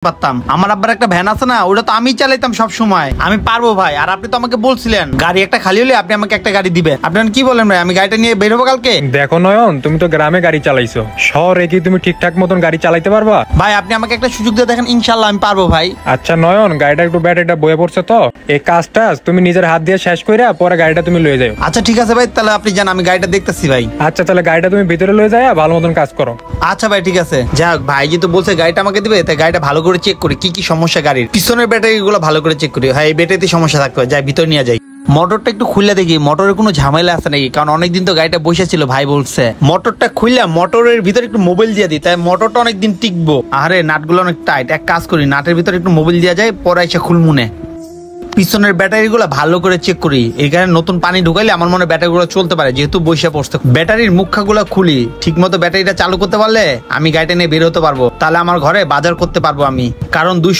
পারতাম। আমার আব্বার একটা ভ্যান আছে না, ওটা তো আমি চালাইতাম সব সময়। আমি পারবো ভাই। আর আপনি তো আমাকে বলছিলেন গাড়ি একটা খালি হলে আপনি আমাকে একটা গাড়ি দিবেন। আপনি কি বলেন ভাই, আমি গাড়িটা নিয়ে বের হবো কালকে? দেখো নয়ন, তুমি তো গ্রামে গাড়ি চালাইছো, শহরে কি তুমি ঠিকঠাক মতন গাড়ি চালাইতে পারবা? ভাই আপনি আমাকে একটা সুযোগ দিয়ে দেখেন, ইনশাল্লাহ আমি পারবো ভাই। আচ্ছা নয়ন, গাড়িটা একটু ব্যাটারিটা বয়ে পড়ছে তো, এই কাজটা তুমি নিজের হাত দিয়ে শেষ কইরা পরে গাড়িটা তুমি লয়ে যাও। আচ্ছা ঠিক আছে ভাই, তাহলে আপনি যান, আমি গাড়িটা দেখতেছি ভাই। আচ্ছা তাহলে গাড়িটা তুমি ভিতরে লয়ে যাও, ভালো মতন কাজ করো। আচ্ছা ভাই ঠিক আছে। যাক ভাই যেহেতু বলছে গাড়িটা আমাকে দিবে, তাই গাড়িটা ভালো করে চেক করি কি কি সমস্যা গাড়ির। পিছনের ব্যাটারি গুলো ভালো করে চেক করি। হ্যাঁ এই ব্যাটারিতে সমস্যা থাকতে হয়, যাই ভিতরে নিয়ে যাই। মোটরটা একটু খুলে দেখি মোটরের কোনো ঝামেলা আছে নাকি, কারণ অনেকদিন তো গাড়িটা বসে ছিল। ভাই বলছে মোটরটা খুললাম, মোটরের ভিতরে একটু মোবাইল দিয়ে দিই, তাই মোটরটা অনেকদিন টিকবো। আরে নাটগুলো অনেক টাইট, এক কাজ করি নাটের ভিতরে একটু মোবাইল দেওয়া যায়, পরে এসে খুলমুনে। পিছনের ব্যাটারি গুলো ভালো করে চেক করি, এখানে নতুন পানি ঢুকাইলে আমার মনে ব্যাটারি গুলো চলতে পারে, যেহেতু বসে পড়ছে। ব্যাটারির মুখাগুলো খুলি, ঠিক মতো ব্যাটারিটা চালু করতে পারলে আমি গাড়িটা নিয়ে বের হতে পারবো। তাহলে আমার ঘরে বাজার করতে পারবো আমি, কারণ 2